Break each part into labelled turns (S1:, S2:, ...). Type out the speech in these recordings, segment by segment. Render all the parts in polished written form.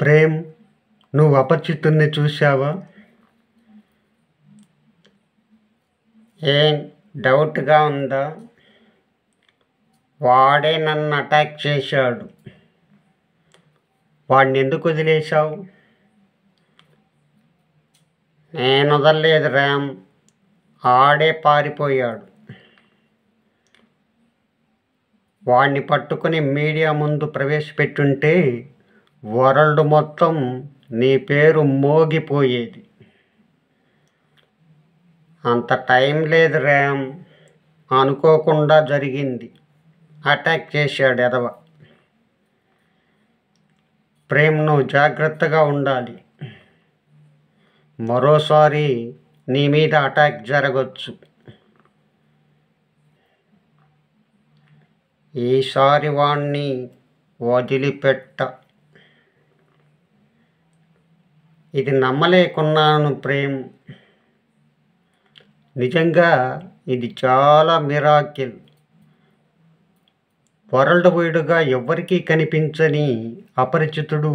S1: ప్రేమ్, నువ్వు అపరిచితుణ్ణి చూశావా?
S2: ఏం డౌట్గా ఉందా? వాడే నన్ను అటాక్ చేశాడు.
S1: వాడిని ఎందుకు వదిలేశావు?
S2: నేను వదలలేదు రామ్, ఆడే పారిపోయాడు.
S1: వాడిని పట్టుకుని మీడియా ముందు ప్రవేశపెట్టుంటే వరల్డ్ మొత్తం నీ పేరు మోగిపోయేది.
S2: అంత టైం లేదు రామ్, అనుకోకుండా జరిగింది. అటాక్ చేశాడు ఎదవ.
S1: ప్రేమ్, నువ్వు జాగ్రత్తగా ఉండాలి. మరోసారి నీ మీద అటాక్ జరగచ్చు.
S2: ఈసారి వాణ్ణి వదిలిపెట్ట.
S1: ఇది నమ్మలేకున్నాను ప్రేమ్. నిజంగా ఇది చాలా మిరాకిల్. వరల్డ్ వైడ్గా ఎవ్వరికీ కనిపించని అపరిచితుడు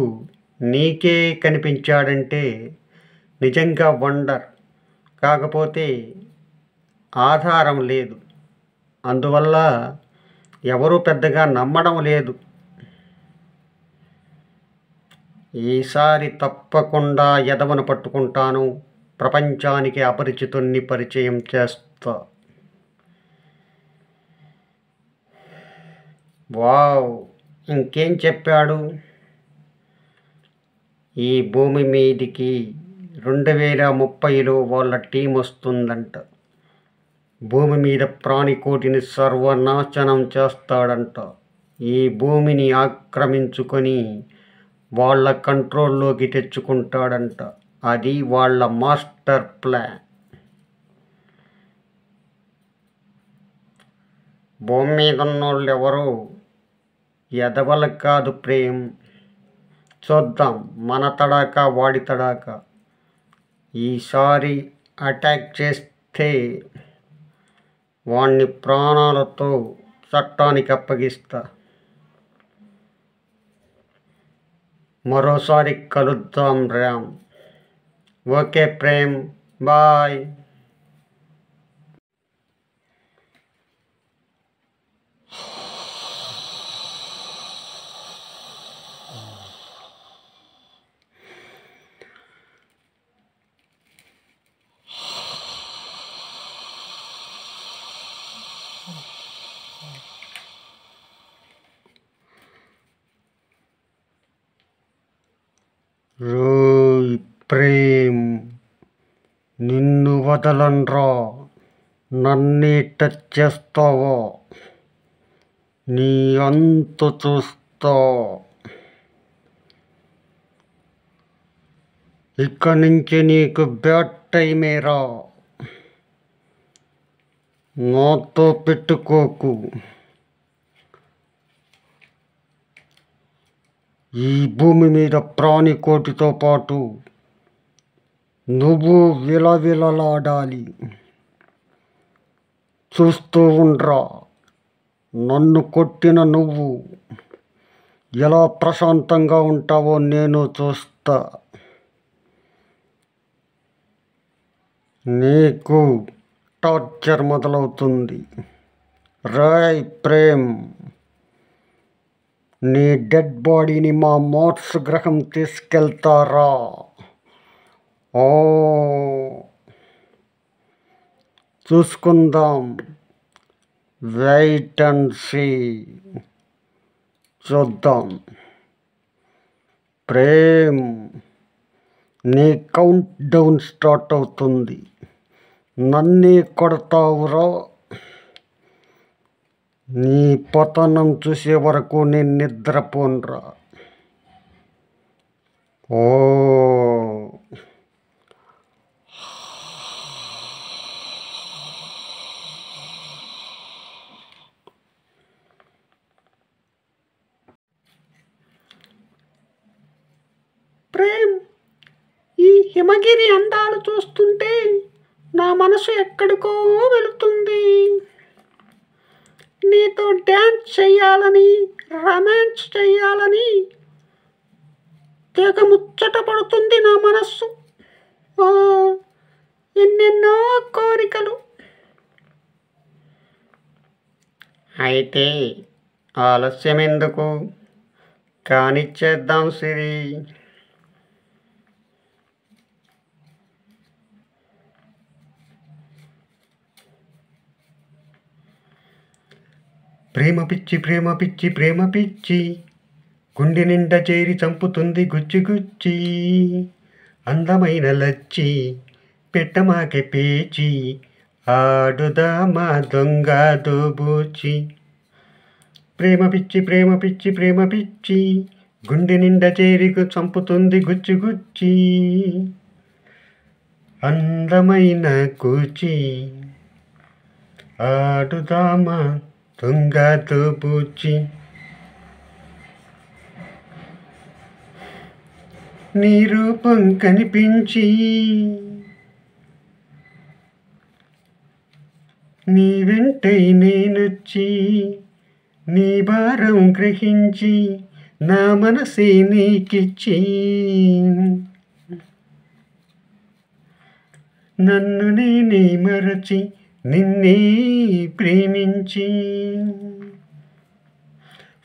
S1: నీకే కనిపించాడంటే నిజంగా వండర్. కాకపోతే ఆధారం లేదు, అందువల్ల ఎవరూ పెద్దగా నమ్మడం లేదు.
S2: ఈసారి తప్పకుండా ఎదవను పట్టుకుంటాను.
S1: ప్రపంచానికి అపరిచితుణ్ణి పరిచయం చేస్తా.
S2: వావ్, ఇంకేం చెప్పాడు?
S1: ఈ భూమి మీదికి 2030లో వాళ్ళ టీం వస్తుందంట. భూమి మీద ప్రాణికోటిని సర్వనాశనం చేస్తాడంట. ఈ భూమిని ఆక్రమించుకొని వాళ్ళ కంట్రోల్లోకి తెచ్చుకుంటాడంట. అది వాళ్ళ మాస్టర్ ప్లాన్.
S2: భూమి మీద ఉన్నోళ్ళు ఎవరు
S1: ఎదవలు కాదు ప్రేమ్. చూద్దాం మన తడాకా వాడి తడాకా. ఈసారి అటాక్ చేస్తే వాణ్ణి ప్రాణాలతో చట్టానికి అప్పగిస్తా. మరోసారి కలుద్దాం రామ్. Okay Prem, bye. రోయ్ ప్రేమ్, నిన్ను వదలన్రా. నన్నే టచ్ చేస్తావా? నీ అంతు చూస్తా. ఇక నుంచి నీకు బ్యాడ్ టైమేరా. నాతో పెట్టుకోకు. ఈ భూమి మీద ప్రాణికోటితో పాటు నువ్వు విలవిలలాడాలి. చూస్తూ ఉండ్రా. నన్ను కొట్టిన నువ్వు ఎలా ప్రశాంతంగా ఉంటావో నేను చూస్తా. నీకు టార్చర్ మొదలవుతుంది. రాయ్ ప్రేమ్, నీ డెడ్ బాడీని మా మార్స్ గ్రహం తీసుకెళ్తారా? ఓ, చూసుకుందాం. Wait and see. చూద్దాం. ప్రేమ్, నీ కౌంట్ డౌన్ స్టార్ట్ అవుతుంది. నన్నే కొడతావురా? నీ పతనం చూసే వరకు నేను నిద్రపోన్రా. ఓ,
S2: ప్రేమ్, ఈ హిమగిరి అందాలు చూస్తుంటే నా మనసు ఎక్కడికో వెళుతుంది. నీతో డ్యాన్స్ చెయ్యాలని, రొమాన్స్ చెయ్యాలని తెగ ముచ్చట పడుతుంది నా మనస్సు. ఆ, ఎన్నెన్నో కోరికలు.
S1: అయితే ఆలస్యం ఎందుకు, కానిచ్చేద్దాం సిరి. ప్రేమ పిచ్చి ప్రేమ పిచ్చి ప్రేమ పిచ్చి గుండె నిండా చేరి చంపుతుంది గుచ్చి గుచ్చి. అందమైన లచ్చి పెట్టమాకె పేచి ఆడుదామా దొంగ దోబూచి. ప్రేమ పిచ్చి ప్రేమ పిచ్చి ప్రేమ పిచ్చి గుండె నిండా చేరి చంపుతుంది గుచ్చి గుచ్చి. అందమైన కూచి ఆడుదామా దొంగ దోబూచి. నీ రూపం కనిపించి నీ వెంటై నేనొచ్చి నీ భారం గ్రహించి నా మనసే నీకిచ్చి నన్ను నేనే మరచి నిన్నే ప్రేమించి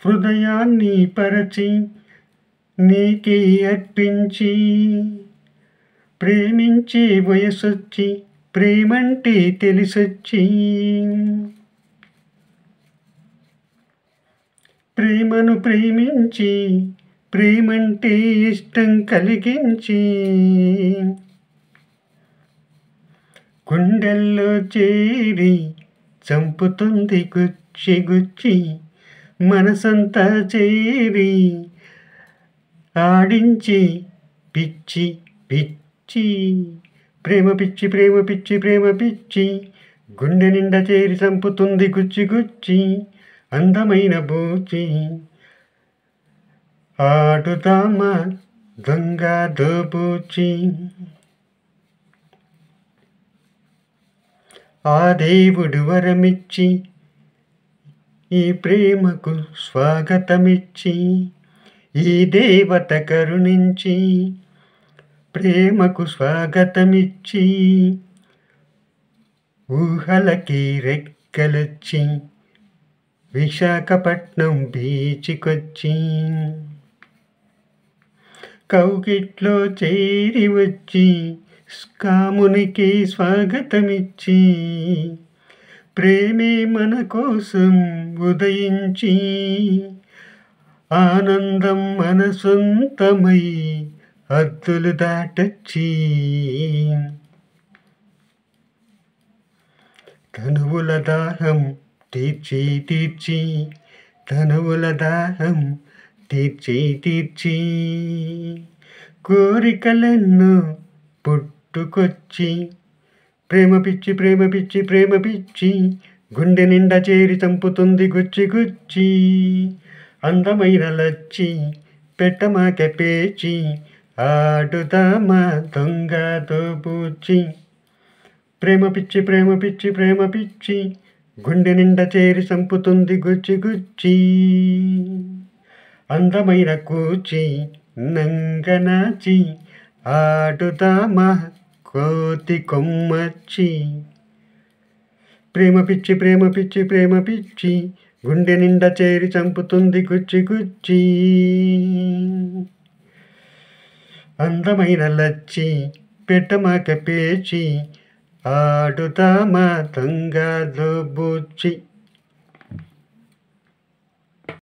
S1: హృదయాన్ని పరచి నీకే అర్పించి ప్రేమించే వయసొచ్చి ప్రేమంటే తెలిసొచ్చి ప్రేమను ప్రేమించి ప్రేమంటే ఇష్టం కలిగించి గుండెల్లో చేరి చంపుతుంది గుచ్చి గుచ్చి. మనసంతా చేరి ఆడించి పిచ్చి పిచ్చి. ప్రేమ పిచ్చి ప్రేమ పిచ్చి ప్రేమ పిచ్చి గుండె నిండా చేరి చంపుతుంది గుచ్చి గుచ్చి. అందమైన బూచి ఆడుదామా దొంగ దోబూచి. ఆ దేవుడు వరమిచ్చి ఈ ప్రేమకు స్వాగతమిచ్చి ఈ దేవత కరుణించి ప్రేమకు స్వాగతమిచ్చి ఊహలకి రెక్కలొచ్చి విశాఖపట్నం బీచ్కొచ్చి కౌగిట్లో చేరి వచ్చి కామునికి స్వాగతమిచ్చి ప్రేమే మన కోసం ఉదయించి ఆనందం మన సొంతమై హద్దులు దాటొచ్చి తనువుల దాహం తీర్చి తీర్చి తనువుల దాహం తీర్చి తీర్చి కోరికలెన్నో పుట్టుకొచ్చి ప్రేమ పిచ్చి ప్రేమ పిచ్చి ప్రేమ పిచ్చి గుండె నిండా చేరి చంపుతుంది గుచ్చి గుచ్చి. అందమైన లచ్చి పెట్టమాకె పేచి ఆడుదామా దొంగ దోబూచి. ప్రేమ పిచ్చి ప్రేమ పిచ్చి ప్రేమ పిచ్చి గుండె నిండా చేరి చంపుతుంది గుచ్చి గుచ్చి. అందమైన కూచి నంగనాచి ఆడుదామా కోతి కొమ్మచ్చి. ప్రేమ పిచ్చి ప్రేమ పిచ్చి ప్రేమ పిచ్చి గుండె నిండా చేరి చంపుతుంది గుచ్చి గుచ్చి. అందమైన లచ్చి పెట్టమాక పేచి ఆడుదామా దొంగ దోబూచి.